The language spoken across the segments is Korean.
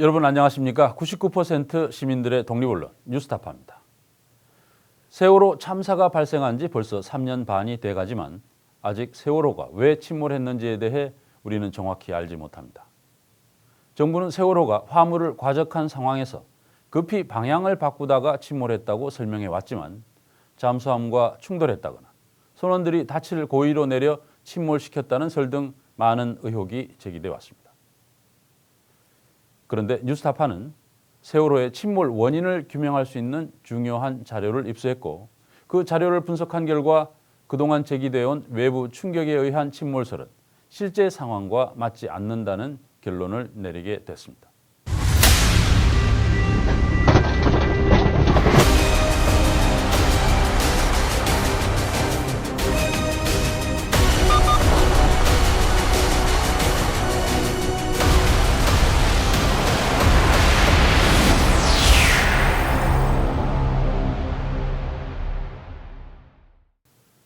여러분 안녕하십니까? 99% 시민들의 독립언론 뉴스타파입니다. 세월호 참사가 발생한 지 벌써 3년 반이 돼가지만 아직 세월호가 왜 침몰했는지에 대해 우리는 정확히 알지 못합니다. 정부는 세월호가 화물을 과적한 상황에서 급히 방향을 바꾸다가 침몰했다고 설명해 왔지만 잠수함과 충돌했다거나 선원들이 닻을 고의로 내려 침몰시켰다는 설 등 많은 의혹이 제기돼 왔습니다. 그런데 뉴스타파는 세월호의 침몰 원인을 규명할 수 있는 중요한 자료를 입수했고 그 자료를 분석한 결과 그동안 제기되어 온 외부 충격에 의한 침몰설은 실제 상황과 맞지 않는다는 결론을 내리게 됐습니다.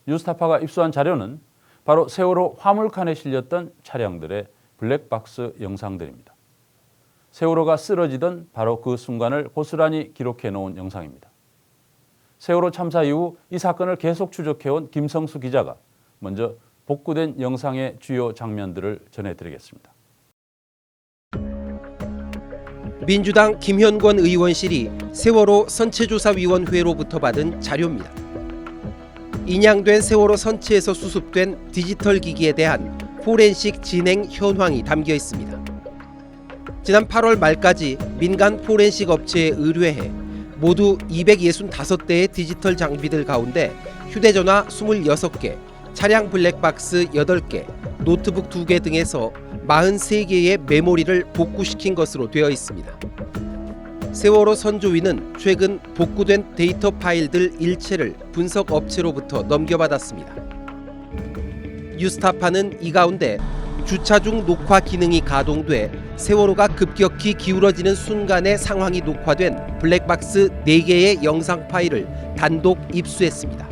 뉴스타파가 입수한 자료는 바로 세월호 화물칸에 실렸던 차량들의 블랙박스 영상들입니다. 세월호가 쓰러지던 바로 그 순간을 고스란히 기록해 놓은 영상입니다. 세월호 참사 이후 이 사건을 계속 추적해온 김성수 기자가 먼저 복구된 영상의 주요 장면들을 전해드리겠습니다. 민주당 김현권 의원실이 세월호 선체조사위원회로부터 받은 자료입니다. 인양된 세월호 선체에서 수습된 디지털 기기에 대한 포렌식 진행 현황이 담겨 있습니다. 지난 8월 말까지 민간 포렌식 업체에 의뢰해 모두 265대의 디지털 장비들 가운데 휴대전화 26개, 차량 블랙박스 8개, 노트북 2개 등에서 43개의 메모리를 복구시킨 것으로 되어 있습니다. 세월호 선조위는 최근 복구된 데이터 파일들 일체를 분석 업체로부터 넘겨받았습니다. 뉴스타파는 이 가운데 주차 중 녹화 기능이 가동돼 세월호가 급격히 기울어지는 순간의 상황이 녹화된 블랙박스 4개의 영상 파일을 단독 입수했습니다.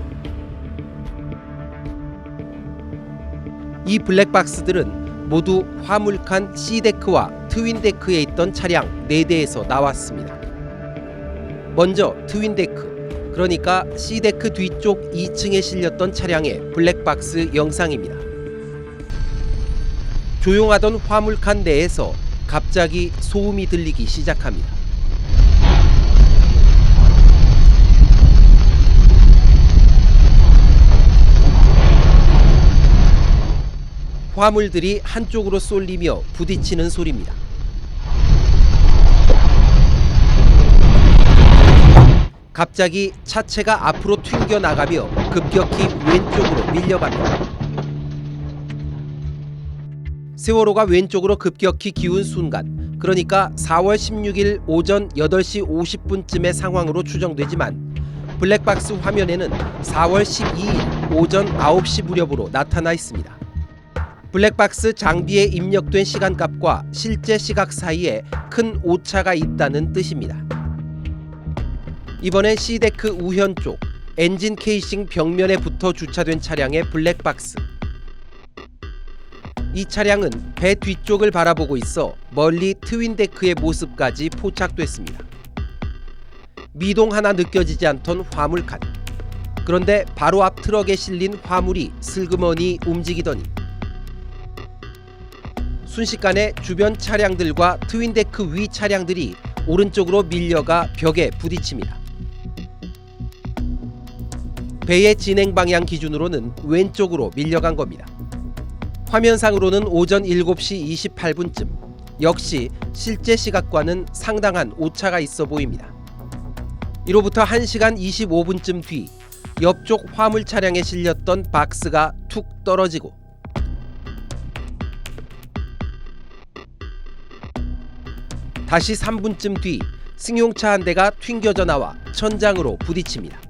이 블랙박스들은 모두 화물칸 C데크와 트윈데크에 있던 차량 4대에서 나왔습니다. 먼저 트윈데크, 그러니까 C데크 뒤쪽 2층에 실렸던 차량의 블랙박스 영상입니다. 조용하던 화물칸 내에서 갑자기 소음이 들리기 시작합니다. 화물들이 한쪽으로 쏠리며 부딪히는 소리입니다. 갑자기 차체가 앞으로 튕겨나가며 급격히 왼쪽으로 밀려갑니다. 세월호가 왼쪽으로 급격히 기운 순간, 그러니까 4월 16일 오전 8시 50분쯤의 상황으로 추정되지만 블랙박스 화면에는 4월 12일 오전 9시 무렵으로 나타나 있습니다. 블랙박스 장비에 입력된 시간값과 실제 시각 사이에 큰 오차가 있다는 뜻입니다. 이번엔 C데크 우현 쪽 엔진 케이싱 벽면에 붙어 주차된 차량의 블랙박스. 이 차량은 배 뒤쪽을 바라보고 있어 멀리 트윈데크의 모습까지 포착됐습니다. 미동 하나 느껴지지 않던 화물칸. 그런데 바로 앞 트럭에 실린 화물이 슬그머니 움직이더니 순식간에 주변 차량들과 트윈데크 위 차량들이 오른쪽으로 밀려가 벽에 부딪힙니다. 배의 진행 방향 기준으로는 왼쪽으로 밀려간 겁니다. 화면상으로는 오전 7시 28분쯤, 역시 실제 시각과는 상당한 오차가 있어 보입니다. 이로부터 1시간 25분쯤 뒤 옆쪽 화물 차량에 실렸던 박스가 툭 떨어지고 다시 3분쯤 뒤 승용차 한 대가 튕겨져 나와 천장으로 부딪힙니다.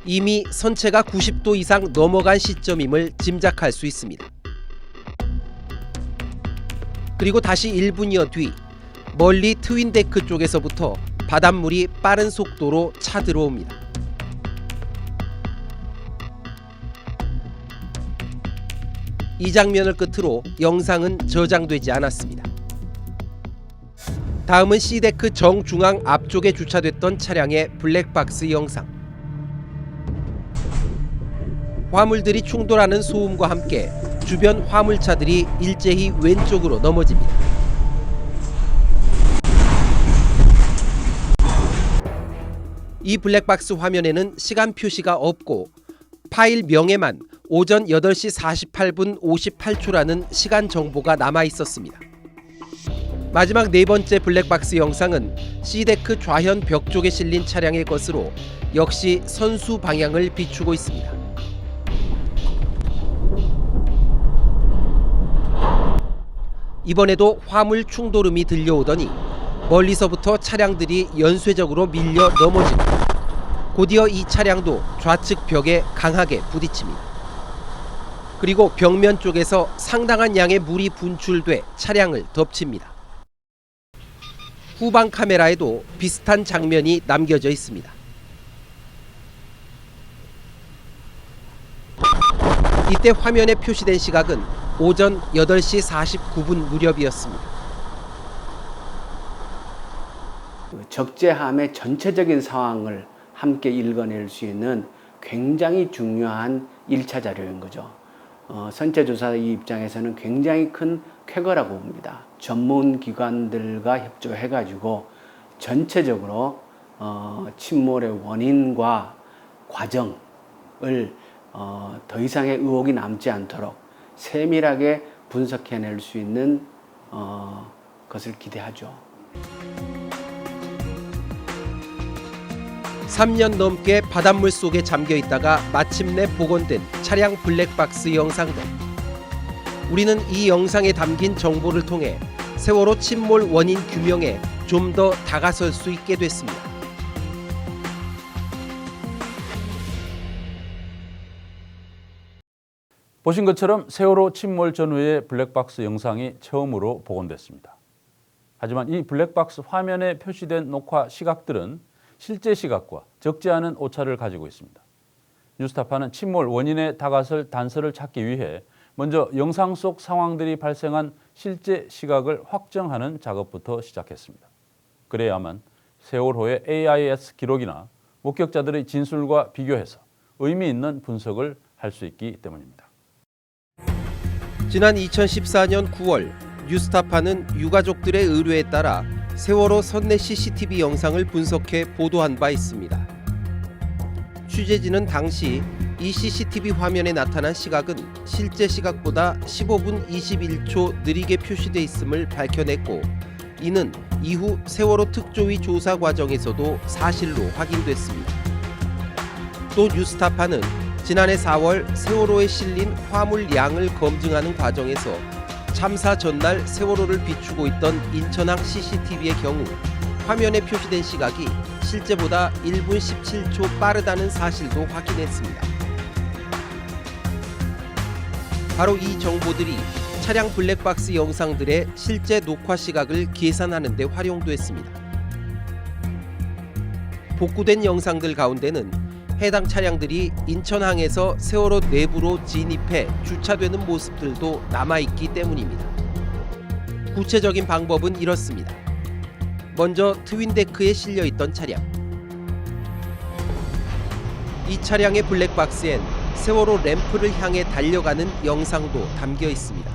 이미 선체가 90도 이상 넘어간 시점임을 짐작할 수 있습니다. 그리고 다시 1분여 뒤 멀리 트윈데크 쪽에서부터 바닷물이 빠른 속도로 차들어옵니다. 이 장면을 끝으로 영상은 저장되지 않았습니다. 다음은 C데크 정중앙 앞쪽에 주차됐던 차량의 블랙박스 영상. 화물들이 충돌하는 소음과 함께 주변 화물차들이 일제히 왼쪽으로 넘어집니다. 이 블랙박스 화면에는 시간 표시가 없고 파일 명에만 오전 8시 48분 58초라는 시간 정보가 남아 있었습니다. 마지막 네 번째 블랙박스 영상은 C데크 좌현 벽 쪽에 실린 차량의 것으로 역시 선수 방향을 비추고 있습니다. 이번에도 화물 충돌음이 들려오더니 멀리서부터 차량들이 연쇄적으로 밀려 넘어지고 곧이어 이 차량도 좌측 벽에 강하게 부딪힙니다. 그리고 벽면 쪽에서 상당한 양의 물이 분출돼 차량을 덮칩니다. 후방 카메라에도 비슷한 장면이 남겨져 있습니다. 이때 화면에 표시된 시각은 오전 8시 49분 무렵이었습니다. 적재함의 전체적인 상황을 함께 읽어낼 수 있는 굉장히 중요한 1차 자료인 거죠. 선체조사 이 입장에서는 굉장히 큰 쾌거라고 봅니다. 전문 기관들과 협조해가지고 전체적으로 침몰의 원인과 과정을 더 이상의 의혹이 남지 않도록 세밀하게 분석해낼 수 있는 것을 기대하죠. 3년 넘게 바닷물 속에 잠겨 있다가 마침내 복원된 차량 블랙박스 영상들. 우리는 이 영상에 담긴 정보를 통해 세월호 침몰 원인 규명에 좀 더 다가설 수 있게 됐습니다. 보신 것처럼 세월호 침몰 전후의 블랙박스 영상이 처음으로 복원됐습니다. 하지만 이 블랙박스 화면에 표시된 녹화 시각들은 실제 시각과 적지 않은 오차를 가지고 있습니다. 뉴스타파는 침몰 원인에 다가설 단서를 찾기 위해 먼저 영상 속 상황들이 발생한 실제 시각을 확정하는 작업부터 시작했습니다. 그래야만 세월호의 AIS 기록이나 목격자들의 진술과 비교해서 의미 있는 분석을 할 수 있기 때문입니다. 지난 2014년 9월 뉴스타파는 유가족들의 의뢰에 따라 세월호 선내 CCTV 영상을 분석해 보도한 바 있습니다. 취재진은 당시 이 CCTV 화면에 나타난 시각은 실제 시각보다 15분 21초 느리게 표시돼 있음을 밝혀냈고, 이는 이후 세월호 특조위 조사 과정에서도 사실로 확인됐습니다. 또 뉴스타파는 지난해 4월 세월호에 실린 화물 양을 검증하는 과정에서 참사 전날 세월호를 비추고 있던 인천항 CCTV의 경우 화면에 표시된 시각이 실제보다 1분 17초 빠르다는 사실도 확인했습니다. 바로 이 정보들이 차량 블랙박스 영상들의 실제 녹화 시각을 계산하는 데 활용됐습니다. 복구된 영상들 가운데는 해당 차량들이 인천항에서 세월호 내부로 진입해 주차되는 모습들도 남아있기 때문입니다. 구체적인 방법은 이렇습니다. 먼저 트윈데크에 실려있던 차량. 이 차량의 블랙박스엔 세월호 램프를 향해 달려가는 영상도 담겨 있습니다.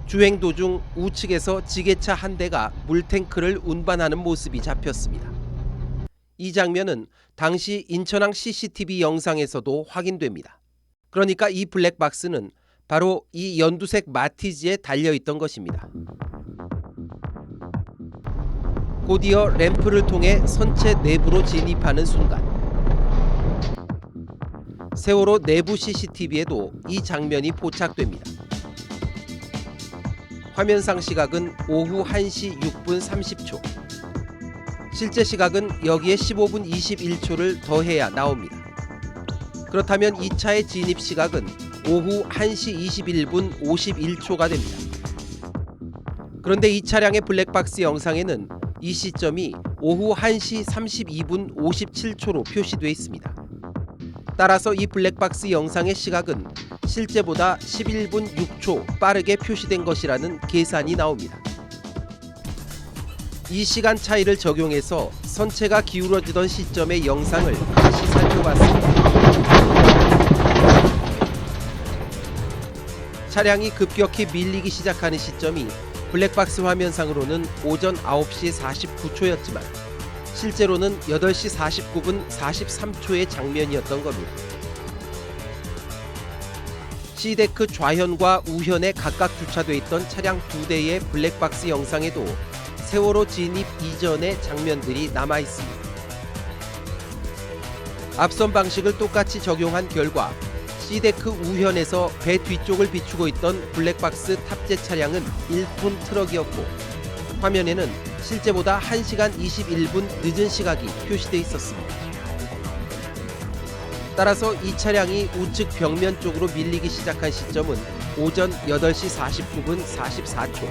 주행 도중 우측에서 지게차 한 대가 물탱크를 운반하는 모습이 잡혔습니다. 이 장면은 당시 인천항 CCTV 영상에서도 확인됩니다. 그러니까 이 블랙박스는 바로 이 연두색 마티즈에 달려있던 것입니다. 곧이어 램프를 통해 선체 내부로 진입하는 순간, 세월호 내부 CCTV에도 이 장면이 포착됩니다. 화면상 시각은 오후 1시 6분 30초. 실제 시각은 여기에 15분 21초를 더해야 나옵니다. 그렇다면 이 차의 진입 시각은 오후 1시 21분 51초가 됩니다. 그런데 이 차량의 블랙박스 영상에는 이 시점이 오후 1시 32분 57초로 표시되어 있습니다. 따라서 이 블랙박스 영상의 시각은 실제보다 11분 6초 빠르게 표시된 것이라는 계산이 나옵니다. 이 시간 차이를 적용해서 선체가 기울어지던 시점의 영상을 다시 살펴봤습니다. 차량이 급격히 밀리기 시작하는 시점이 블랙박스 화면상으로는 오전 9시 49초였지만 실제로는 8시 49분 43초의 장면이었던 겁니다. C데크 좌현과 우현에 각각 주차돼 있던 차량 2대의 블랙박스 영상에도 세월호 진입 이전의 장면들이 남아 있습니다. 앞선 방식을 똑같이 적용한 결과 C데크 우현에서 배 뒤쪽을 비추고 있던 블랙박스 탑재 차량은 1톤 트럭이었고 화면에는 실제보다 1시간 21분 늦은 시각이 표시돼 있었습니다. 따라서 이 차량이 우측 벽면 쪽으로 밀리기 시작한 시점은 오전 8시 49분 44초.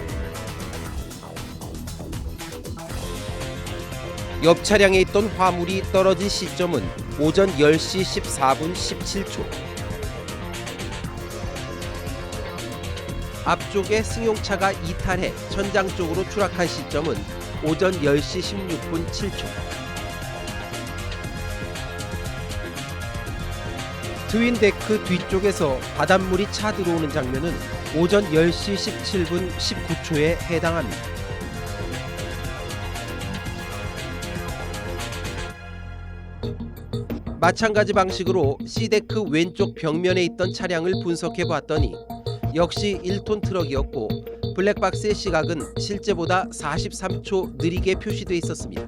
옆 차량에 있던 화물이 떨어진 시점은 오전 10시 14분 17초. 앞쪽에 승용차가 이탈해 천장 쪽으로 추락한 시점은 오전 10시 16분 7초. 트윈데크 뒤쪽에서 바닷물이 차 들어오는 장면은 오전 10시 17분 19초에 해당합니다. 마찬가지 방식으로 C데크 왼쪽 벽면에 있던 차량을 분석해 보았더니 역시 1톤 트럭이었고 블랙박스의 시각은 실제보다 43초 느리게 표시돼 있었습니다.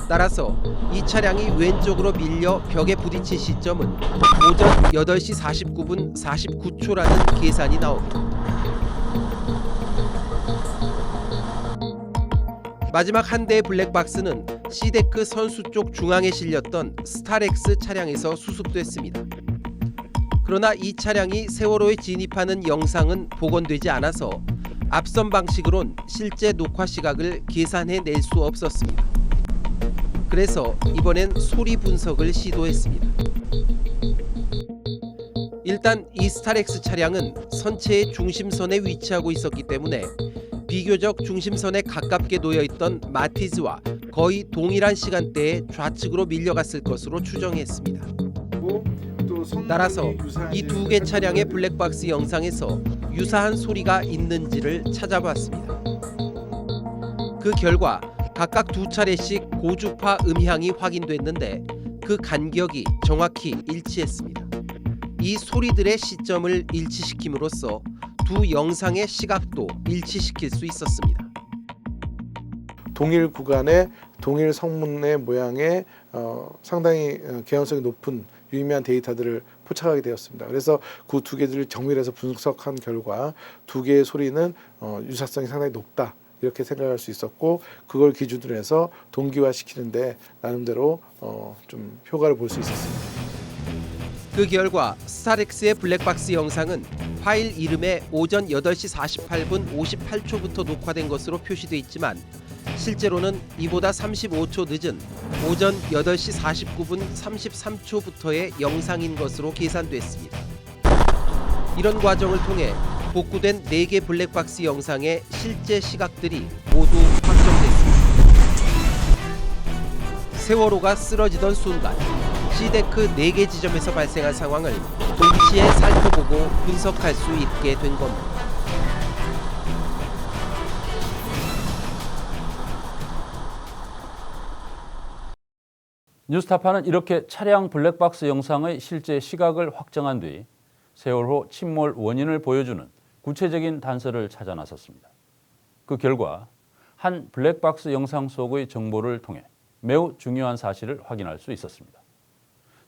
따라서 이 차량이 왼쪽으로 밀려 벽에 부딪힌 시점은 오전 8시 49분 49초라는 계산이 나옵니다. 마지막 한 대의 블랙박스는 C데크 선수 쪽 중앙에 실렸던 스타렉스 차량에서 수습됐습니다. 그러나 이 차량이 세월호에 진입하는 영상은 복원되지 않아서 앞선 방식으론 실제 녹화 시각을 계산해낼 수 없었습니다. 그래서 이번엔 소리 분석을 시도했습니다. 일단 이 스타렉스 차량은 선체의 중심선에 위치하고 있었기 때문에 비교적 중심선에 가깝게 놓여있던 마티즈와 거의 동일한 시간대에 좌측으로 밀려갔을 것으로 추정했습니다. 따라서 이 두 개 차량의 블랙박스 영상에서 유사한 소리가 있는지를 찾아봤습니다. 그 결과 각각 두 차례씩 고주파 음향이 확인됐는데 그 간격이 정확히 일치했습니다. 이 소리들의 시점을 일치시킴으로써 두 영상의 시각도 일치시킬 수 있었습니다. 동일 구간의 동일 성문의 모양의 상당히 개연성이 높은 유의미한 데이터들을 포착하게 되었습니다. 그래서 그 두 개들을 정밀해서 분석한 결과 두 개의 소리는 유사성이 상당히 높다 이렇게 생각할 수 있었고 그걸 기준으로 해서 동기화시키는데 나름대로 좀 효과를 볼 수 있었습니다. 그 결과 스타렉스의 블랙박스 영상은 파일 이름에 오전 8시 48분 58초부터 녹화된 것으로 표시돼 있지만 실제로는 이보다 35초 늦은 오전 8시 49분 33초부터의 영상인 것으로 계산됐습니다. 이런 과정을 통해 복구된 4개 블랙박스 영상의 실제 시각들이 모두 확정됐습니다. 세월호가 쓰러지던 순간 C데크 4개 지점에서 발생한 상황을 동시에 살펴보고 분석할 수 있게 된 겁니다. 뉴스타파는 이렇게 차량 블랙박스 영상의 실제 시각을 확정한 뒤 세월호 침몰 원인을 보여주는 구체적인 단서를 찾아 나섰습니다. 그 결과 한 블랙박스 영상 속의 정보를 통해 매우 중요한 사실을 확인할 수 있었습니다.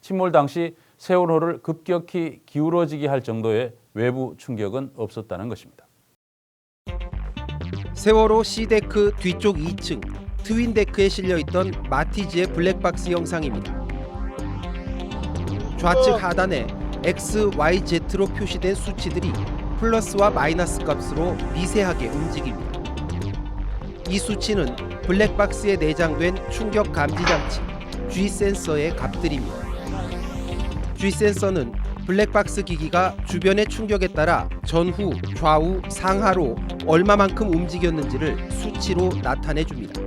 침몰 당시 세월호를 급격히 기울어지게 할 정도의 외부 충격은 없었다는 것입니다. 세월호 C데크 뒤쪽 2층 트윈데크에 실려있던 마티즈의 블랙박스 영상입니다. 좌측 하단에 X, Y, Z로 표시된 수치들이 플러스와 마이너스 값으로 미세하게 움직입니다. 이 수치는 블랙박스에 내장된 충격 감지 장치 G 센서의 값들입니다. G 센서는 블랙박스 기기가 주변의 충격에 따라 전후, 좌우, 상하로 얼마만큼 움직였는지를 수치로 나타내 줍니다.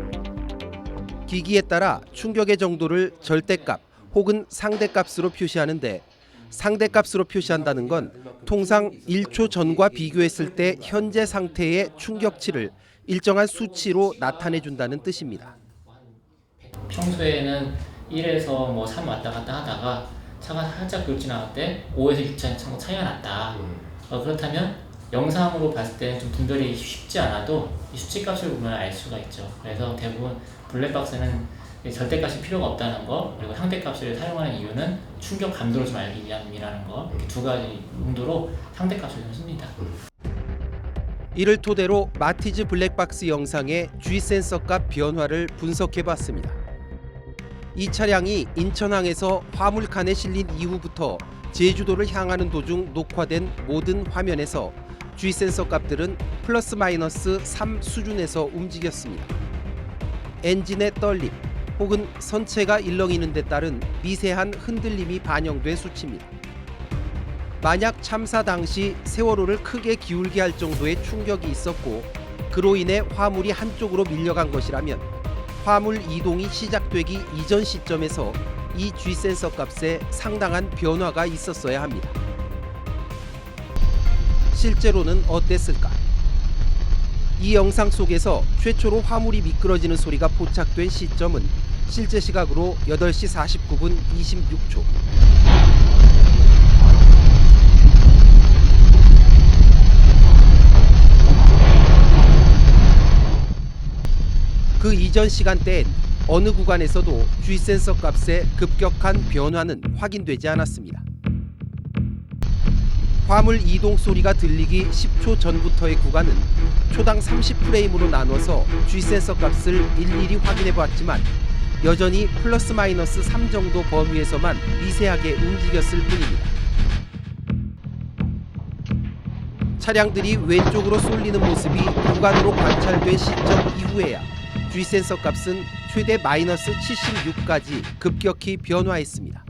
기기에 따라 충격의 정도를 절대값 혹은 상대값으로 표시하는데, 상대값으로 표시한다는 건 통상 1초 전과 비교했을 때 현재 상태의 충격치를 일정한 수치로 나타내 준다는 뜻입니다. 평소에는 1에서 3 왔다 갔다 하다가 차가 살짝 돌진할 때 5에서 6 정도 차이가 났다. 그렇다면 영상으로 봤을 때 좀 분별이 쉽지 않아도 이 수치값을 보면 알 수가 있죠. 그래서 대부분 블랙박스는 절대값이 필요가 없다는 거, 그리고 상대값을 사용하는 이유는 충격 감도를 좀 알기 위함이라는 거, 이렇게 두 가지 용도로 상대값을 좀 씁니다. 이를 토대로 마티즈 블랙박스 영상의 G센서 값 변화를 분석해봤습니다. 이 차량이 인천항에서 화물칸에 실린 이후부터 제주도를 향하는 도중 녹화된 모든 화면에서 G센서 값들은 플러스 마이너스 3 수준에서 움직였습니다. 엔진의 떨림 혹은 선체가 일렁이는 데 따른 미세한 흔들림이 반영된 수치입니다. 만약 참사 당시 세월호를 크게 기울게 할 정도의 충격이 있었고 그로 인해 화물이 한쪽으로 밀려간 것이라면 화물 이동이 시작되기 이전 시점에서 이 G센서 값에 상당한 변화가 있었어야 합니다. 실제로는 어땠을까? 이 영상 속에서 최초로 화물이 미끄러지는 소리가 포착된 시점은 실제 시각으로 8시 49분 26초. 그 이전 시간대엔 어느 구간에서도 G센서 값의 급격한 변화는 확인되지 않았습니다. 화물 이동 소리가 들리기 10초 전부터의 구간은 초당 30프레임으로 나눠서 G센서 값을 일일이 확인해 보았지만 여전히 플러스 마이너스 3 정도 범위에서만 미세하게 움직였을 뿐입니다. 차량들이 왼쪽으로 쏠리는 모습이 구간으로 관찰된 시점 이후에야 G센서 값은 최대 마이너스 76까지 급격히 변화했습니다.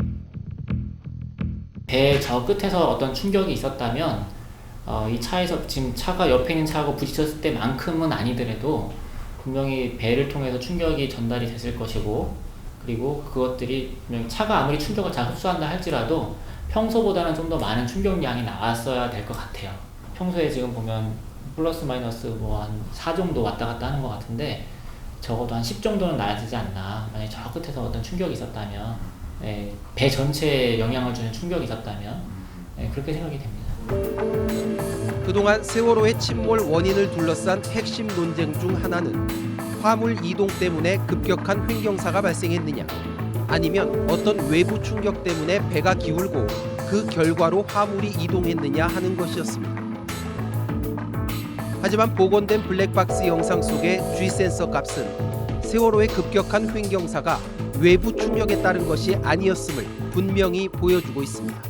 배 저 끝에서 어떤 충격이 있었다면 이 차에서 지금 차가 옆에 있는 차하고 부딪혔을 때만큼은 아니더라도 분명히 배를 통해서 충격이 전달이 됐을 것이고, 그리고 그것들이 차가 아무리 충격을 잘 흡수한다 할지라도 평소보다는 좀 더 많은 충격량이 나왔어야 될 것 같아요. 평소에 지금 보면 플러스 마이너스 한 4 정도 왔다 갔다 하는 것 같은데 적어도 한 10 정도는 나야 되지 않나. 만약에 저 끝에서 어떤 충격이 있었다면, 배 전체에 영향을 주는 충격이 있었다면 그렇게 생각이 됩니다. 그동안 세월호의 침몰 원인을 둘러싼 핵심 논쟁 중 하나는 화물 이동 때문에 급격한 횡경사가 발생했느냐, 아니면 어떤 외부 충격 때문에 배가 기울고 그 결과로 화물이 이동했느냐 하는 것이었습니다. 하지만 복원된 블랙박스 영상 속의 G센서 값은 세월호의 급격한 횡경사가 외부 충격에 따른 것이 아니었음을 분명히 보여주고 있습니다.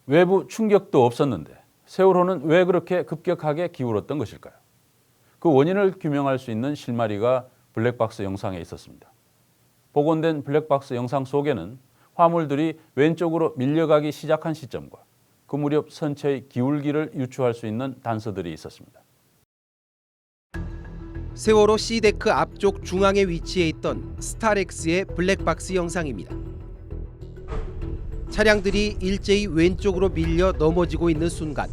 외부 충격도 없었는데 세월호는 왜 그렇게 급격하게 기울었던 것일까요? 그 원인을 규명할 수 있는 실마리가 블랙박스 영상에 있었습니다. 복원된 블랙박스 영상 속에는 화물들이 왼쪽으로 밀려가기 시작한 시점과 그 무렵 선체의 기울기를 유추할 수 있는 단서들이 있었습니다. 세월호 C데크 앞쪽 중앙에 위치해 있던 스타렉스의 블랙박스 영상입니다. 차량들이 일제히 왼쪽으로 밀려 넘어지고 있는 순간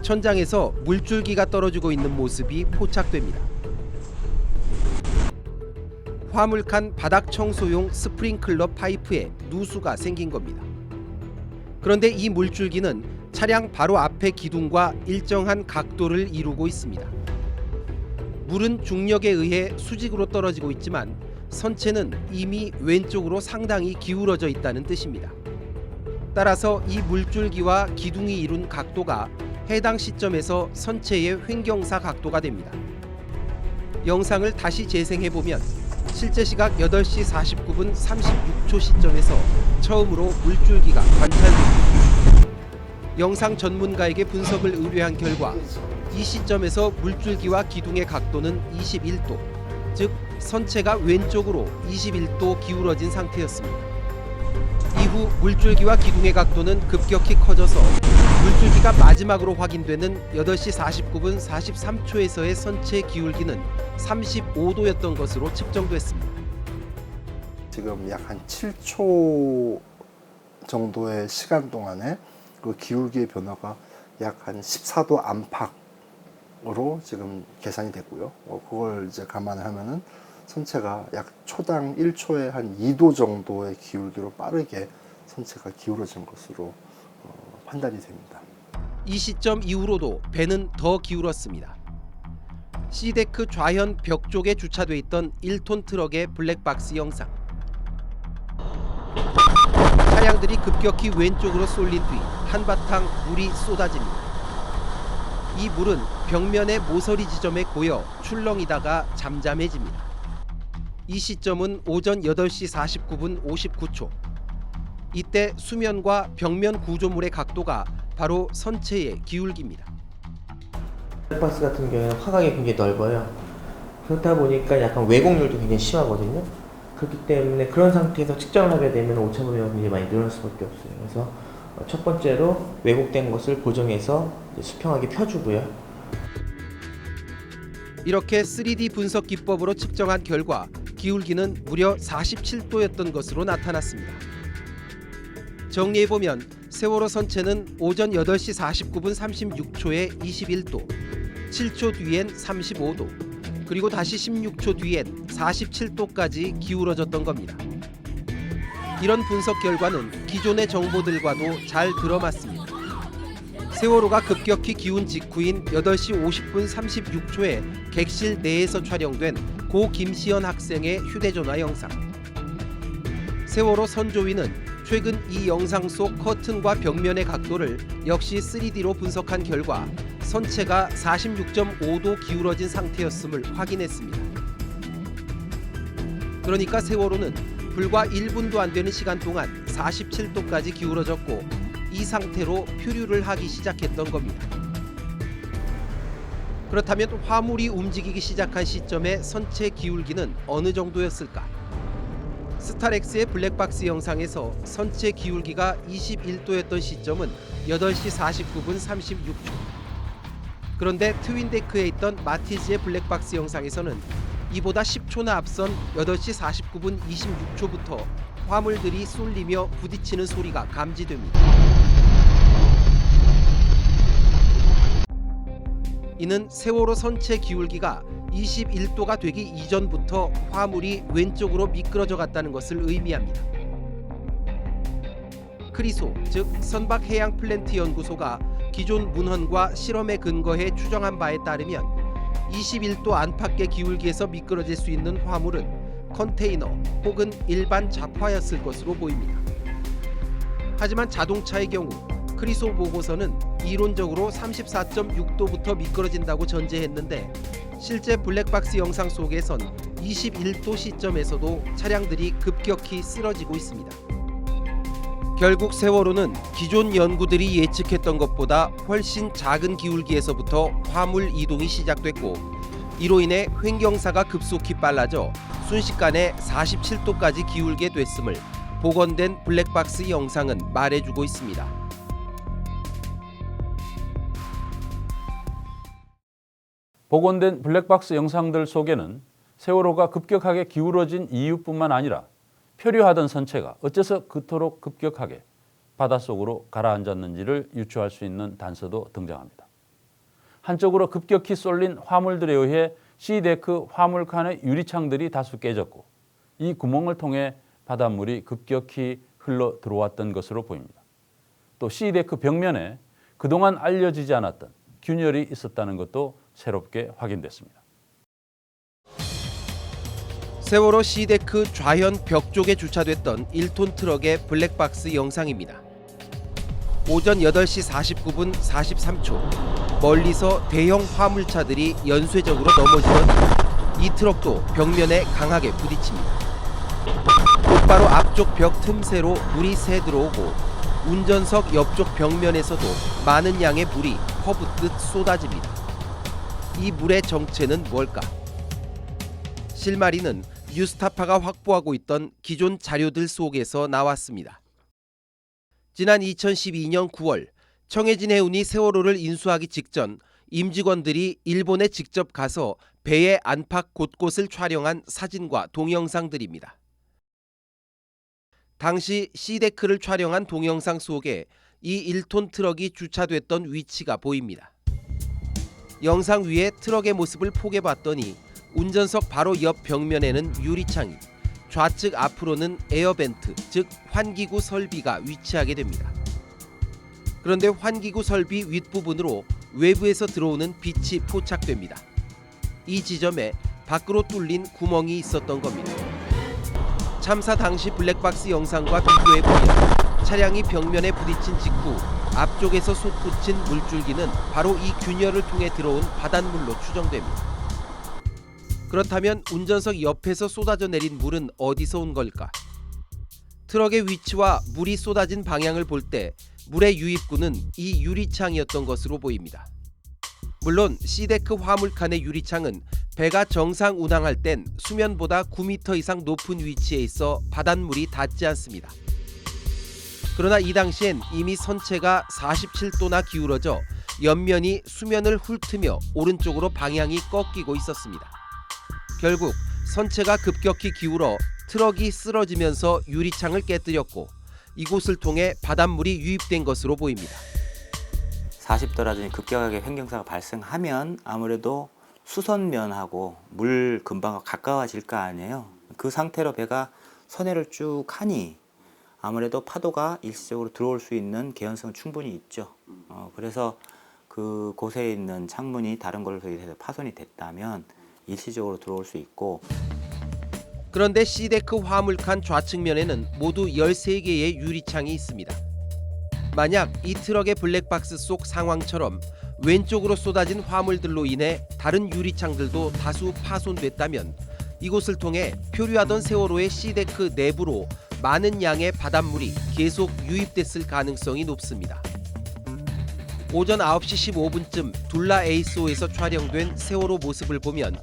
천장에서 물줄기가 떨어지고 있는 모습이 포착됩니다. 화물칸 바닥 청소용 스프링클러 파이프에 누수가 생긴 겁니다. 그런데 이 물줄기는 차량 바로 앞의 기둥과 일정한 각도를 이루고 있습니다. 물은 중력에 의해 수직으로 떨어지고 있지만 선체는 이미 왼쪽으로 상당히 기울어져 있다는 뜻입니다. 따라서 이 물줄기와 기둥이 이룬 각도가 해당 시점에서 선체의 횡경사 각도가 됩니다. 영상을 다시 재생해보면 실제 시각 8시 49분 36초 시점에서 처음으로 물줄기가 관찰됩니다. 영상 전문가에게 분석을 의뢰한 결과 이 시점에서 물줄기와 기둥의 각도는 21도, 즉 선체가 왼쪽으로 21도 기울어진 상태였습니다. 이후 물줄기와 기둥의 각도는 급격히 커져서 물줄기가 마지막으로 확인되는 8시 49분 43초에서의 선체 기울기는 35도였던 것으로 측정됐습니다. 지금 약 한 7초 정도의 시간 동안에 그 기울기의 변화가 약 한 14도 안팎으로 지금 계산이 됐고요. 그걸 이제 감안을 하면은 선체가 약 초당 1초에 한 2도 정도의 기울기로 빠르게 선체가 기울어진 것으로 판단이 됩니다. 이 시점 이후로도 배는 더 기울었습니다. C데크 좌현 벽 쪽에 주차돼 있던 1톤 트럭의 블랙박스 영상. 차량들이 급격히 왼쪽으로 쏠린 뒤 한바탕 물이 쏟아집니다. 이 물은 벽면의 모서리 지점에 고여 출렁이다가 잠잠해집니다. 이 시점은 오전 8시 49분 59초. 이때 수면과 벽면 구조물의 각도가 바로 선체의 기울기입니다. 블랙박스 같은 경우에는 화각이 굉장히 넓어요. 그렇다 보니까 약간 왜곡률도 굉장히 심하거든요. 그렇기 때문에 그런 상태에서 측정을 하게 되면 오차범 위험이 많이 늘어날 수밖에 없어요. 그래서 첫 번째로 왜곡된 것을 고정해서 수평하게 펴주고요. 이렇게 3D 분석 기법으로 측정한 결과 기울기는 무려 47도였던 것으로 나타났습니다. 정리해보면 세월호 선체는 오전 8시 49분 36초에 21도, 7초 뒤엔 35도, 그리고 다시 16초 뒤엔 47도까지 기울어졌던 겁니다. 이런 분석 결과는 기존의 정보들과도 잘 들어맞습니다. 세월호가 급격히 기운 직후인 8시 50분 36초에 객실 내에서 촬영된 고 김시연 학생의 휴대전화 영상. 세월호 선조위는 최근 이 영상 속 커튼과 벽면의 각도를 역시 3D로 분석한 결과 선체가 46.5도 기울어진 상태였음을 확인했습니다. 그러니까 세월호는 불과 1분도 안 되는 시간 동안 47도까지 기울어졌고 이 상태로 표류를 하기 시작했던 겁니다. 그렇다면 화물이 움직이기 시작한 시점의 선체 기울기는 어느 정도였을까? 스타렉스의 블랙박스 영상에서 선체 기울기가 21도였던 시점은 8시 49분 36초. 그런데 트윈데크에 있던 마티즈의 블랙박스 영상에서는 이보다 10초나 앞선 8시 49분 26초부터 화물들이 쏠리며 부딪히는 소리가 감지됩니다. 이는 세월호 선체 기울기가 21도가 되기 이전부터 화물이 왼쪽으로 미끄러져 갔다는 것을 의미합니다. 크리소, 즉 선박해양플랜트 연구소가 기존 문헌과 실험에 근거해 추정한 바에 따르면 21도 안팎의 기울기에서 미끄러질 수 있는 화물은 컨테이너 혹은 일반 잡화였을 것으로 보입니다. 하지만 자동차의 경우 크리소 보고서는 이론적으로 34.6도부터 미끄러진다고 전제했는데 실제 블랙박스 영상 속에선 21도 시점에서도 차량들이 급격히 쓰러지고 있습니다. 결국 세월호는 기존 연구들이 예측했던 것보다 훨씬 작은 기울기에서부터 화물 이동이 시작됐고 이로 인해 횡경사가 급속히 빨라져 순식간에 47도까지 기울게 됐음을 복원된 블랙박스 영상은 말해주고 있습니다. 복원된 블랙박스 영상들 속에는 세월호가 급격하게 기울어진 이유뿐만 아니라 표류하던 선체가 어째서 그토록 급격하게 바닷속으로 가라앉았는지를 유추할 수 있는 단서도 등장합니다. 한쪽으로 급격히 쏠린 화물들에 의해 C데크 화물칸의 유리창들이 다수 깨졌고 이 구멍을 통해 바닷물이 급격히 흘러 들어왔던 것으로 보입니다. 또 C데크 벽면에 그동안 알려지지 않았던 균열이 있었다는 것도 새롭게 확인됐습니다. 세월호 C데크 좌현 벽 쪽에 주차됐던 1톤 트럭의 블랙박스 영상입니다. 오전 8시 49분 43초 멀리서 대형 화물차들이 연쇄적으로 넘어지던 이 트럭도 벽면에 강하게 부딪힙니다. 곧바로 앞쪽 벽 틈새로 물이 새 들어오고 운전석 옆쪽 벽면에서도 많은 양의 물이 퍼붓듯 쏟아집니다. 이 물의 정체는 뭘까? 실마리는 뉴스타파가 확보하고 있던 기존 자료들 속에서 나왔습니다. 지난 2012년 9월 청해진 해운이 세월호를 인수하기 직전 임직원들이 일본에 직접 가서 배의 안팎 곳곳을 촬영한 사진과 동영상들입니다. 당시 C데크를 촬영한 동영상 속에 이 1톤 트럭이 주차됐던 위치가 보입니다. 영상 위에 트럭의 모습을 포개봤더니 운전석 바로 옆 벽면에는 유리창이, 좌측 앞으로는 에어벤트, 즉 환기구 설비가 위치하게 됩니다. 그런데 환기구 설비 윗부분으로 외부에서 들어오는 빛이 포착됩니다. 이 지점에 밖으로 뚫린 구멍이 있었던 겁니다. 참사 당시 블랙박스 영상과 비교해보면 차량이 벽면에 부딪힌 직후 앞쪽에서 솟구친 물줄기는 바로 이 균열을 통해 들어온 바닷물로 추정됩니다. 그렇다면 운전석 옆에서 쏟아져 내린 물은 어디서 온 걸까? 트럭의 위치와 물이 쏟아진 방향을 볼 때 물의 유입구는 이 유리창이었던 것으로 보입니다. 물론 C데크 화물칸의 유리창은 배가 정상 운항할 땐 수면보다 9m 이상 높은 위치에 있어 바닷물이 닿지 않습니다. 그러나 이 당시엔 이미 선체가 47도나 기울어져 옆면이 수면을 훑으며 오른쪽으로 방향이 꺾이고 있었습니다. 결국 선체가 급격히 기울어 트럭이 쓰러지면서 유리창을 깨뜨렸고 이곳을 통해 바닷물이 유입된 것으로 보입니다. 40도라든지 급격하게 횡경사가 발생하면 아무래도 수선면하고 물 근방과 가까워질 거 아니에요. 그 상태로 배가 선회를 쭉 하니 아무래도 파도가 일시적으로 들어올 수 있는 개연성은 충분히 있죠. 그래서 그 곳에 있는 창문이 다른 걸로 인해서 파손이 됐다면 일시적으로 들어올 수 있고. 그런데 C데크 화물칸 좌측면에는 모두 13개의 유리창이 있습니다. 만약 이 트럭의 블랙박스 속 상황처럼 왼쪽으로 쏟아진 화물들로 인해 다른 유리창들도 다수 파손됐다면 이곳을 통해 표류하던 세월호의 C데크 내부로 많은 양의 바닷물이 계속 유입됐을 가능성이 높습니다. 오전 9시 15분쯤 둘라 에이소에서 촬영된 세월호 모습을 보면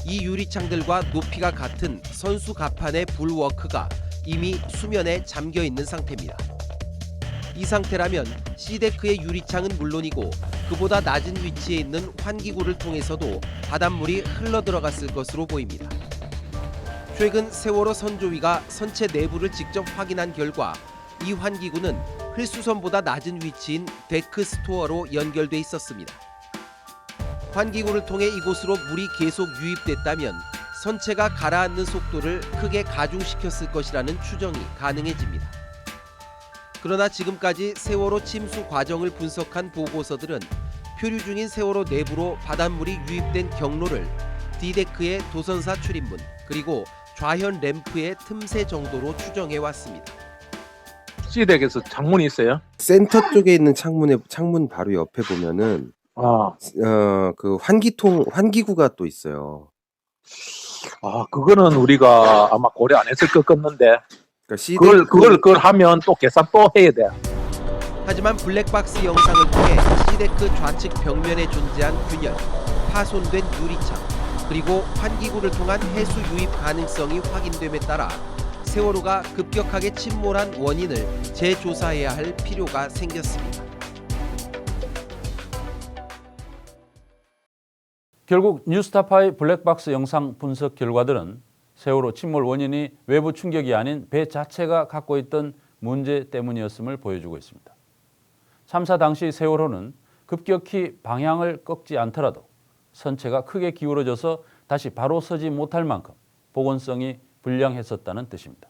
이 유리창들과 높이가 같은 선수 갑판의 불워크가 이미 수면에 잠겨 있는 상태입니다. 이 상태라면 C데크의 유리창은 물론이고 그보다 낮은 위치에 있는 환기구를 통해서도 바닷물이 흘러들어갔을 것으로 보입니다. 최근 세월호 선조위가 선체 내부를 직접 확인한 결과 이 환기구는 흘수선보다 낮은 위치인 데크 스토어로 연결돼 있었습니다. 환기구를 통해 이곳으로 물이 계속 유입됐다면 선체가 가라앉는 속도를 크게 가중시켰을 것이라는 추정이 가능해집니다. 그러나 지금까지 세월호 침수 과정을 분석한 보고서들은 표류 중인 세월호 내부로 바닷물이 유입된 경로를 D데크의 도선사 출입문 그리고 좌현 램프의 틈새 정도로 추정해 왔습니다. C덱에서 창문이 있어요? 센터 쪽에 있는 창문 바로 옆에 보면은 그 환기구가 또 있어요. 그거는 우리가 아마 고려 안 했을 것 같는데. 그러니까 그걸 하면 또 계산 또 해야 돼. 하지만 블랙박스 영상을 통해 C데크 좌측 벽면에 존재한 균열, 파손된 유리창, 그리고 환기구를 통한 해수 유입 가능성이 확인됨에 따라 세월호가 급격하게 침몰한 원인을 재조사해야 할 필요가 생겼습니다. 결국 뉴스타파의 블랙박스 영상 분석 결과들은 세월호 침몰 원인이 외부 충격이 아닌 배 자체가 갖고 있던 문제 때문이었음을 보여주고 있습니다. 참사 당시 세월호는 급격히 방향을 꺾지 않더라도 선체가 크게 기울어져서 다시 바로 서지 못할 만큼 복원성이 불량했었다는 뜻입니다.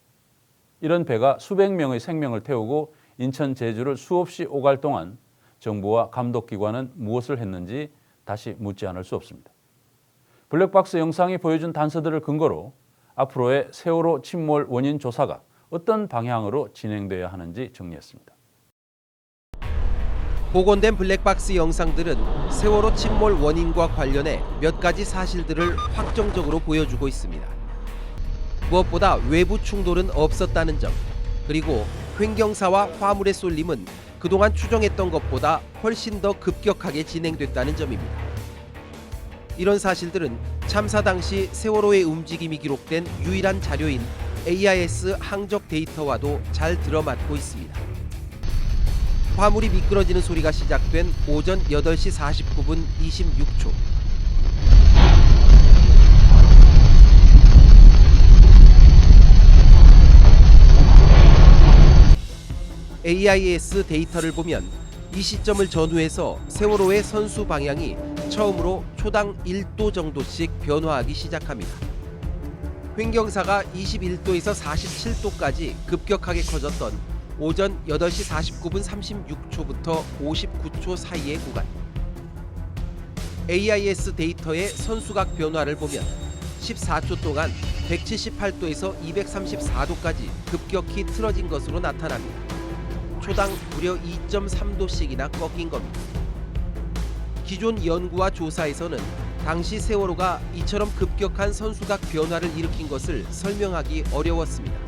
이런 배가 수백 명의 생명을 태우고 인천, 제주를 수없이 오갈 동안 정부와 감독기관은 무엇을 했는지 다시 묻지 않을 수 없습니다. 블랙박스 영상이 보여준 단서들을 근거로 앞으로의 세월호 침몰 원인 조사가 어떤 방향으로 진행돼야 하는지 정리했습니다. 복원된 블랙박스 영상들은 세월호 침몰 원인과 관련해 몇 가지 사실들을 확정적으로 보여주고 있습니다. 무엇보다 외부 충돌은 없었다는 점, 그리고 횡경사와 화물의 쏠림은 그동안 추정했던 것보다 훨씬 더 급격하게 진행됐다는 점입니다. 이런 사실들은 참사 당시 세월호의 움직임이 기록된 유일한 자료인 AIS 항적 데이터와도 잘 들어맞고 있습니다. 화물이 미끄러지는 소리가 시작된 오전 8시 49분 26초. AIS 데이터를 보면 이 시점을 전후해서 세월호의 선수 방향이 처음으로 초당 1도 정도씩 변화하기 시작합니다. 횡경사가 21도에서 47도까지 급격하게 커졌던 오전 8시 49분 36초부터 59초 사이의 구간. AIS 데이터의 선수각 변화를 보면 14초 동안 178도에서 234도까지 급격히 틀어진 것으로 나타납니다. 초당 무려 2.3도씩이나 꺾인 겁니다. 기존 연구와 조사에서는 당시 세월호가 이처럼 급격한 선수각 변화를 일으킨 것을 설명하기 어려웠습니다.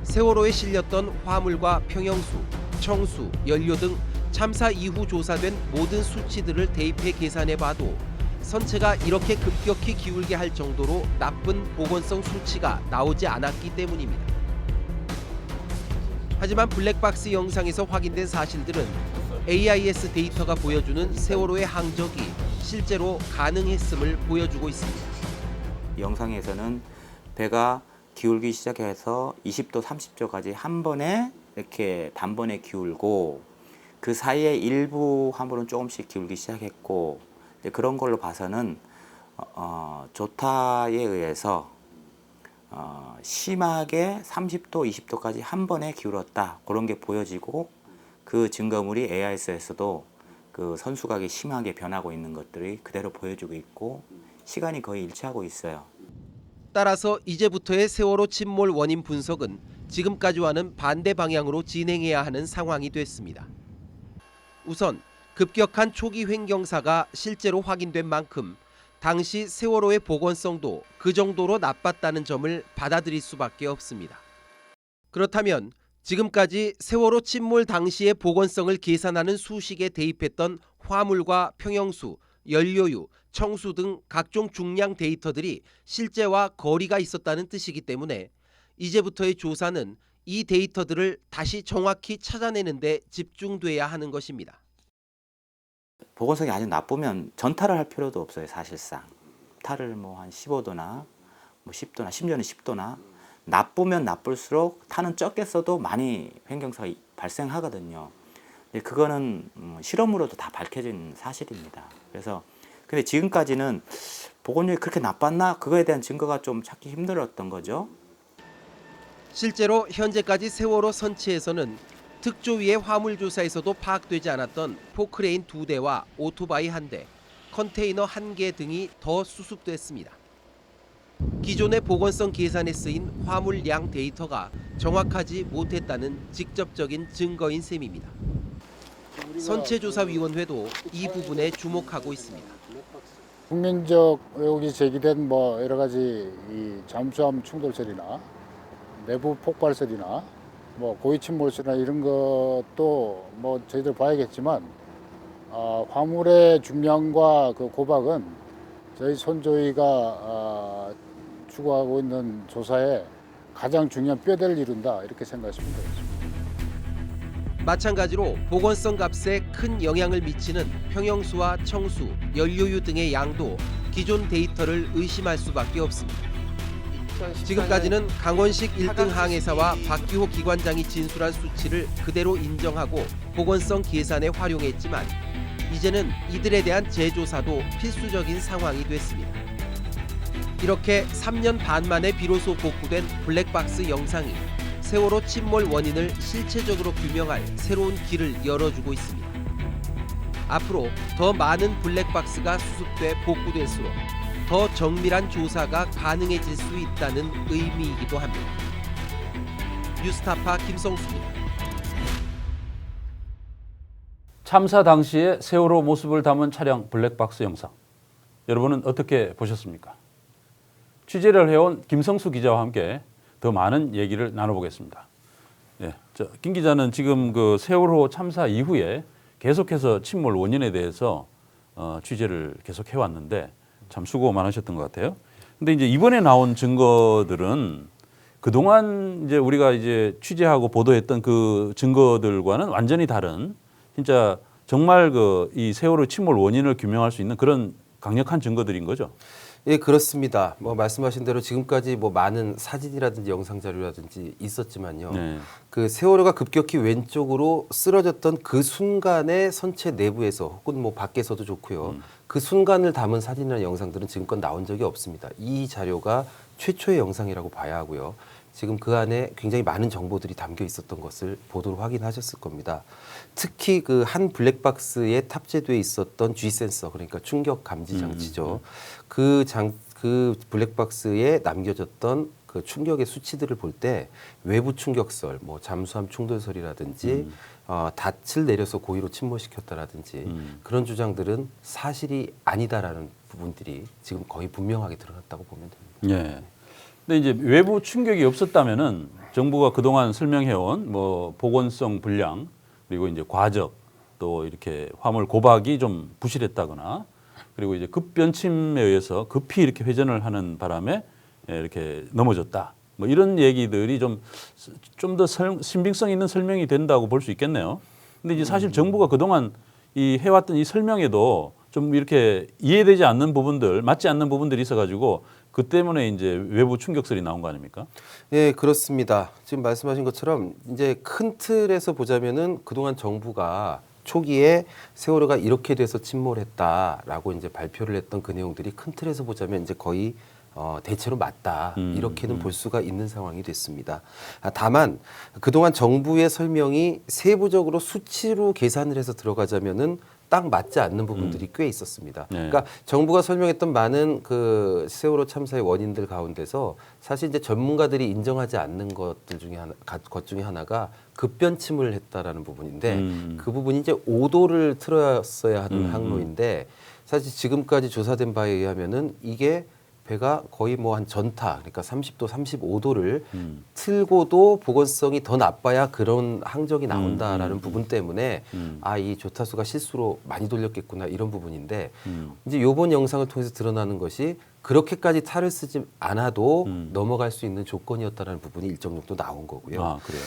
세월호에 실렸던 화물과 평형수, 청수, 연료 등 참사 이후 조사된 모든 수치들을 대입해 계산해봐도 선체가 이렇게 급격히 기울게 할 정도로 나쁜 보건성 수치가 나오지 않았기 때문입니다. 하지만 블랙박스 영상에서 확인된 사실들은 AIS 데이터가 보여주는 세월호의 항적이 실제로 가능했음을 보여주고 있습니다. 영상에서는 배가 기울기 시작해서 20도, 30도까지 한 번에 이렇게 단번에 기울고 그 사이에 일부 화물은 조금씩 기울기 시작했고 그런 걸로 봐서는 조타에 의해서 심하게 30도, 20도까지 한 번에 기울었다. 그런 게 보여지고 그 증거물이 AIS에서도 그 선수각이 심하게 변하고 있는 것들이 그대로 보여주고 있고 시간이 거의 일치하고 있어요. 따라서 이제부터의 세월호 침몰 원인 분석은 지금까지와는 반대 방향으로 진행해야 하는 상황이 됐습니다. 우선 급격한 초기 횡경사가 실제로 확인된 만큼 당시 세월호의 보건성도 그 정도로 나빴다는 점을 받아들일 수밖에 없습니다. 그렇다면 지금까지 세월호 침몰 당시의 보건성을 계산하는 수식에 대입했던 화물과 평형수, 연료유, 청수 등 각종 중량 데이터들이 실제와 거리가 있었다는 뜻이기 때문에 이제부터의 조사는 이 데이터들을 다시 정확히 찾아내는 데 집중돼야 하는 것입니다. 보건성이 아주 나쁘면 전타를 할 필요도 없어요. 사실상 타를 뭐 한 15도나 뭐 10도나 심지어는 10도나 나쁘면 나쁠수록 타는 적게 써도 많이 횡경사가 발생하거든요. 근데 그거는 실험으로도 다 밝혀진 사실입니다. 그래서 근데 지금까지는 보건력이 그렇게 나빴나 그거에 대한 증거가 좀 찾기 힘들었던 거죠. 실제로 현재까지 세월호 선체에서는 특조위의 화물 조사에서도 파악되지 않았던 포크레인 2대와 오토바이 1대, 컨테이너 1개 등이 더 수습됐습니다. 기존의 보건성 계산에 쓰인 화물량 데이터가 정확하지 못했다는 직접적인 증거인 셈입니다. 선체조사위원회도 이 부분에 주목하고 있습니다. 국민적 의혹이 제기된 뭐 여러 가지 이 잠수함 충돌설이나 내부 폭발설이나 뭐 고위 침몰설이나 이런 것도 뭐 저희들 봐야겠지만 화물의 중량과 그 고박은 저희 손조위가 추구하고 있는 조사에 가장 중요한 뼈대를 이룬다 이렇게 생각하시면 되겠습니다. 마찬가지로 보건성 값에 큰 영향을 미치는 평형수와 청수, 연료유 등의 양도 기존 데이터를 의심할 수밖에 없습니다. 지금까지는 강원식 1등 항해사와 박기호 기관장이 진술한 수치를 그대로 인정하고 보건성 계산에 활용했지만 이제는 이들에 대한 재조사도 필수적인 상황이 됐습니다. 이렇게 3년 반 만에 비로소 복구된 블랙박스 영상이 세월호 침몰 원인을 실체적으로 규명할 새로운 길을 열어주고 있습니다. 앞으로 더 많은 블랙박스가 수습돼 복구될수록 더 정밀한 조사가 가능해질 수 있다는 의미이기도 합니다. 뉴스타파 김성수입니다. 참사 당시의 세월호 모습을 담은 차량 블랙박스 영상. 여러분은 어떻게 보셨습니까? 취재를 해온 김성수 기자와 함께 더 많은 얘기를 나눠보겠습니다. 예, 김 기자는 지금 그 세월호 참사 이후에 계속해서 침몰 원인에 대해서 취재를 계속 해왔는데 참 수고 많으셨던 것 같아요. 근데 이제 이번에 나온 증거들은 그동안 이제 우리가 이제 취재하고 보도했던 그 증거들과는 완전히 다른 진짜 정말 그 이 세월호 침몰 원인을 규명할 수 있는 그런 강력한 증거들인 거죠. 예, 그렇습니다. 뭐 말씀하신 대로 지금까지 뭐 많은 사진이라든지 영상 자료라든지 있었지만요. 네. 그 세월호가 급격히 왼쪽으로 쓰러졌던 그 순간의 선체 내부에서 혹은 뭐 밖에서도 좋고요. 그 순간을 담은 사진이나 영상들은 지금껏 나온 적이 없습니다. 이 자료가 최초의 영상이라고 봐야 하고요. 지금 그 안에 굉장히 많은 정보들이 담겨 있었던 것을 보도로 확인하셨을 겁니다. 특히 그 한 블랙박스에 탑재되어 있었던 G 센서, 그러니까 충격 감지 장치죠. 그 블랙박스에 남겨졌던 그 충격의 수치들을 볼 때 외부 충격설, 뭐 잠수함 충돌설이라든지 닻을 내려서 고의로 침몰시켰다라든지 그런 주장들은 사실이 아니다라는 부분들이 지금 거의 분명하게 드러났다고 보면 됩니다. 예. 근데 이제 외부 충격이 없었다면은 정부가 그동안 설명해온 뭐 보건성 불량 그리고 이제 과적 또 이렇게 화물 고박이 좀 부실했다거나 그리고 이제 급변침에 의해서 급히 이렇게 회전을 하는 바람에 이렇게 넘어졌다. 뭐 이런 얘기들이 좀 더 신빙성 있는 설명이 된다고 볼 수 있겠네요. 근데 이제 사실 정부가 그동안 이 해왔던 이 설명에도 좀 이렇게 이해되지 않는 부분들, 맞지 않는 부분들이 있어가지고 그 때문에 이제 외부 충격설이 나온 거 아닙니까? 예, 그렇습니다. 지금 말씀하신 것처럼 이제 큰 틀에서 보자면은 그동안 정부가 초기에 세월호가 이렇게 돼서 침몰했다라고 이제 발표를 했던 그 내용들이 큰 틀에서 보자면 이제 거의 대체로 맞다 이렇게는 볼 수가 있는 상황이 됐습니다. 다만 그동안 정부의 설명이 세부적으로 수치로 계산을 해서 들어가자면은 딱 맞지 않는 부분들이 꽤 있었습니다. 네. 그러니까 정부가 설명했던 많은 그 세월호 참사의 원인들 가운데서 사실 이제 전문가들이 인정하지 않는 것들 중에 것 중에 하나가 급변침을 했다라는 부분인데 그 부분이 이제 5도를 틀었어야 하는 항로인데 사실 지금까지 조사된 바에 의하면은 이게 배가 거의 뭐 한 전타, 그러니까 30도, 35도를 틀고도 보건성이 더 나빠야 그런 항적이 나온다라는 부분 때문에 아, 이 조타수가 실수로 많이 돌렸겠구나 이런 부분인데 이제 요번 영상을 통해서 드러나는 것이 그렇게까지 탈을 쓰지 않아도 넘어갈 수 있는 조건이었다라는 부분이 일정 정도 나온 거고요. 아, 그래요.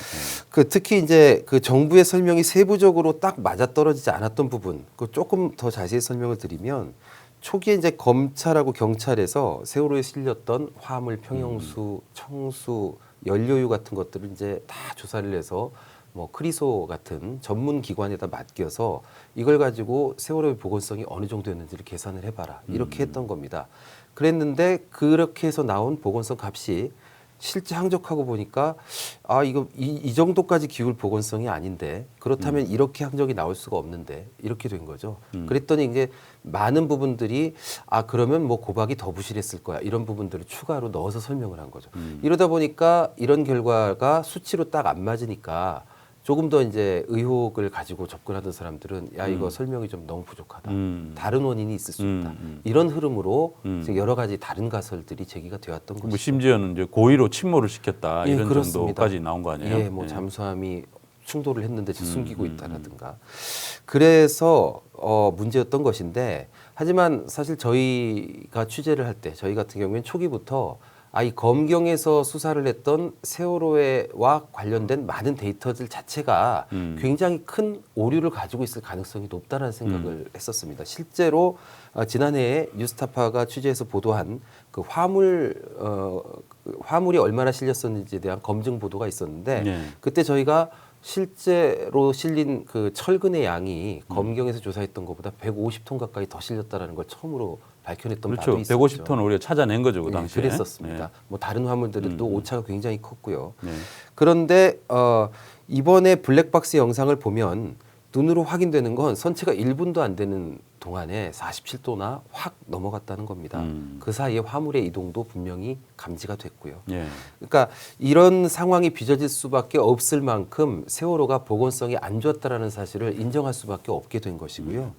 그 특히 이제 그 정부의 설명이 세부적으로 딱 맞아떨어지지 않았던 부분, 그 조금 더 자세히 설명을 드리면 초기에 이제 검찰하고 경찰에서 세월호에 실렸던 화물, 평형수, 청수, 연료유 같은 것들을 이제 다 조사를 해서 뭐 크리소 같은 전문 기관에다 맡겨서 이걸 가지고 세월호의 보건성이 어느 정도였는지를 계산을 해봐라 이렇게 했던 겁니다. 그랬는데 그렇게 해서 나온 보건성 값이 실제 항적하고 보니까 아, 이거 이 정도까지 기울 보건성이 아닌데 그렇다면 이렇게 항적이 나올 수가 없는데 이렇게 된 거죠. 그랬더니 이제 많은 부분들이 아, 그러면 뭐 고박이 더 부실했을 거야 이런 부분들을 추가로 넣어서 설명을 한 거죠. 이러다 보니까 이런 결과가 수치로 딱 안 맞으니까 조금 더 이제 의혹을 가지고 접근하던 사람들은 야, 이거 설명이 좀 너무 부족하다. 다른 원인이 있을 수 있다. 이런 흐름으로 지금 여러 가지 다른 가설들이 제기가 되었던 뭐 것이죠. 심지어는 이제 고의로 침몰을 시켰다 예, 이런 그렇습니다. 정도까지 나온 거 아니에요? 예, 뭐 잠수함이 충돌을 했는데 숨기고 있다라든가. 그래서 문제였던 것인데 하지만 사실 저희가 취재를 할 때 저희 같은 경우에는 초기부터 이 검경에서 수사를 했던 세월호와 관련된 많은 데이터들 자체가 굉장히 큰 오류를 가지고 있을 가능성이 높다는 생각을 했었습니다. 실제로 지난해에 뉴스타파가 취재해서 보도한 그 화물이 얼마나 실렸었는지에 대한 검증 보도가 있었는데 네. 그때 저희가 실제로 실린 그 철근의 양이 검경에서 조사했던 것보다 150톤 가까이 더 실렸다라는 걸 처음으로 밝혀냈던 바도 그렇죠. 있었죠. 150톤을 우리가 찾아낸 거죠, 그 당시에. 그랬었습니다. 네. 뭐 다른 화물들은 또 오차가 굉장히 컸고요. 네. 그런데 이번에 블랙박스 영상을 보면 눈으로 확인되는 건 선체가 1분도 안 되는 동안에 47도나 확 넘어갔다는 겁니다. 그 사이에 화물의 이동도 분명히 감지가 됐고요. 예. 그러니까 이런 상황이 빚어질 수밖에 없을 만큼 세월호가 보건성이 안 좋았다라는 사실을 인정할 수밖에 없게 된 것이고요.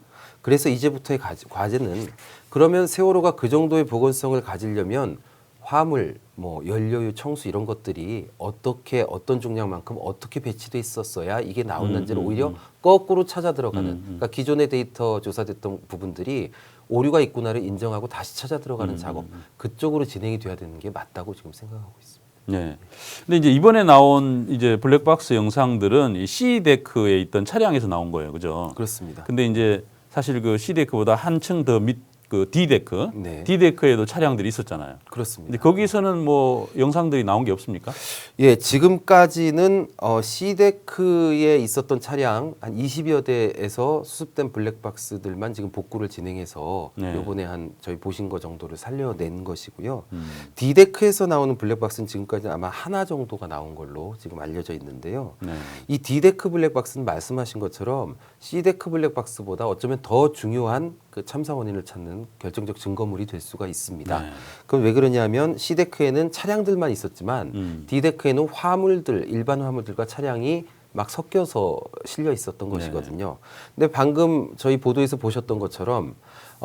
그래서 이제부터의 과제는 그러면 세월호가 그 정도의 보건성을 가지려면 화물, 뭐 연료유, 청수 이런 것들이 어떻게 어떤 중량만큼 어떻게 배치돼 있었어야 이게 나왔는지를 오히려 거꾸로 찾아 들어가는 그러니까 기존의 데이터 조사됐던 부분들이 오류가 있구나를 인정하고 다시 찾아 들어가는 작업 그쪽으로 진행이 돼야 되는 게 맞다고 지금 생각하고 있습니다. 네. 근데 이제 이번에 나온 이제 블랙박스 영상들은 이 C데크에 있던 차량에서 나온 거예요, 그죠? 그렇습니다. 근데 이제 사실 그 C데크보다 한층 더 밑 그 D데크, 네. D데크에도 차량들이 있었잖아요. 그렇습니다. 근데 거기서는 뭐 영상들이 나온 게 없습니까? 예, 지금까지는 C데크에 있었던 차량 한 20여 대에서 수습된 블랙박스들만 지금 복구를 진행해서 네. 요번에 한 저희 보신 거 정도를 살려낸 것이고요. D데크에서 나오는 블랙박스는 지금까지 아마 하나 정도가 나온 걸로 지금 알려져 있는데요. 네. 이 D데크 블랙박스는 말씀하신 것처럼 C데크 블랙박스보다 어쩌면 더 중요한 그 참사 원인을 찾는 결정적 증거물이 될 수가 있습니다. 네. 그럼 왜 그러냐면 C데크에는 차량들만 있었지만 D데크에는 화물들, 일반 화물들과 차량이 막 섞여서 실려 있었던 것이거든요. 근데 방금 저희 보도에서 보셨던 것처럼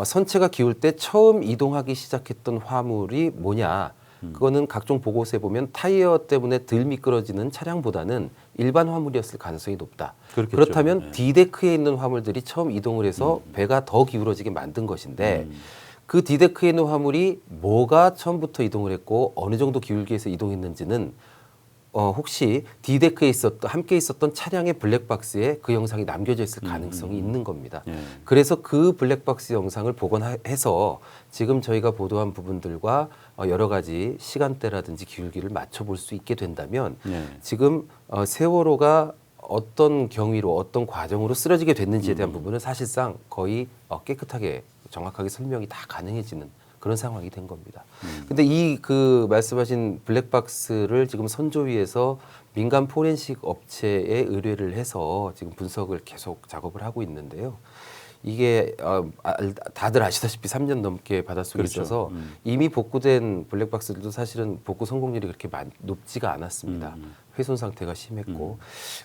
선체가 기울 때 처음 이동하기 시작했던 화물이 뭐냐? 그거는 각종 보고서에 보면 타이어 때문에 덜 미끄러지는 차량보다는 일반 화물이었을 가능성이 높다. 그렇겠죠. 그렇다면 네. D데크에 있는 화물들이 처음 이동을 해서 배가 더 기울어지게 만든 것인데 그 D데크에 있는 화물이 뭐가 처음부터 이동을 했고 어느 정도 기울기 해서 이동했는지는 혹시 D데크에 함께 있었던 차량의 블랙박스에 그 영상이 남겨져 있을 가능성이 있는 겁니다. 예. 그래서 그 블랙박스 영상을 복원해서 지금 저희가 보도한 부분들과 여러 가지 시간대라든지 기울기를 맞춰볼 수 있게 된다면 예. 지금 세월호가 어떤 경위로 어떤 과정으로 쓰러지게 됐는지에 대한 부분은 사실상 거의 깨끗하게 정확하게 설명이 다 가능해지는 그런 상황이 된 겁니다. 근데 이 그 말씀하신 블랙박스를 지금 선조위에서 민간 포렌식 업체에 의뢰를 해서 지금 분석을 계속 작업을 하고 있는데요. 이게 다들 아시다시피 3년 넘게 바닷속에 그렇죠. 있어서 이미 복구된 블랙박스들도 사실은 복구 성공률이 그렇게 높지가 않았습니다. 훼손 상태가 심했고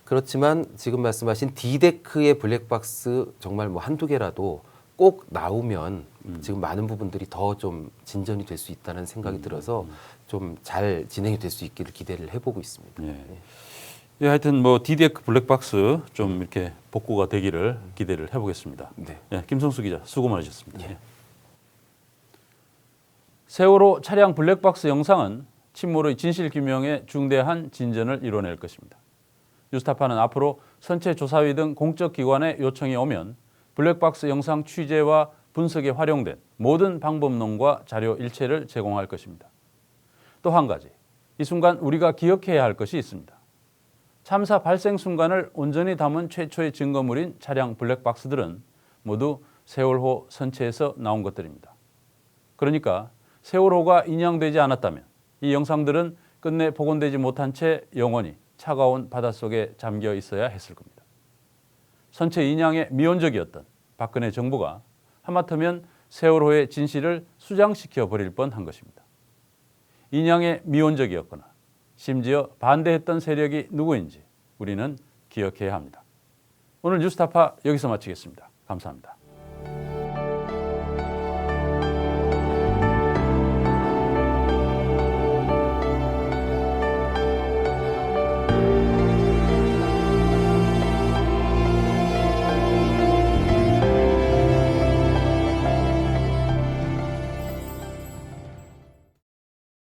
그렇지만 지금 말씀하신 D데크의 블랙박스 정말 뭐 한두 개라도 꼭 나오면 지금 많은 부분들이 더 좀 진전이 될 수 있다는 생각이 들어서 좀 잘 진행이 될 수 있기를 기대를 해보고 있습니다. 예. 예, 하여튼 뭐 D데크 블랙박스 좀 이렇게 복구가 되기를 기대를 해보겠습니다. 네. 예, 김성수 기자 수고 많으셨습니다. 예. 세월호 차량 블랙박스 영상은 침몰의 진실 규명에 중대한 진전을 이뤄낼 것입니다. 뉴스타파는 앞으로 선체조사위 등 공적 기관의 요청이 오면 블랙박스 영상 취재와 분석에 활용된 모든 방법론과 자료 일체를 제공할 것입니다. 또 한 가지, 이 순간 우리가 기억해야 할 것이 있습니다. 참사 발생 순간을 온전히 담은 최초의 증거물인 차량 블랙박스들은 모두 세월호 선체에서 나온 것들입니다. 그러니까 세월호가 인양되지 않았다면 이 영상들은 끝내 복원되지 못한 채 영원히 차가운 바닷속에 잠겨 있어야 했을 겁니다. 선체 인양에 미온적이었던 박근혜 정부가 하마터면 세월호의 진실을 수장시켜 버릴 뻔한 것입니다. 인양에 미온적이었거나 심지어 반대했던 세력이 누구인지 우리는 기억해야 합니다. 오늘 뉴스타파 여기서 마치겠습니다. 감사합니다.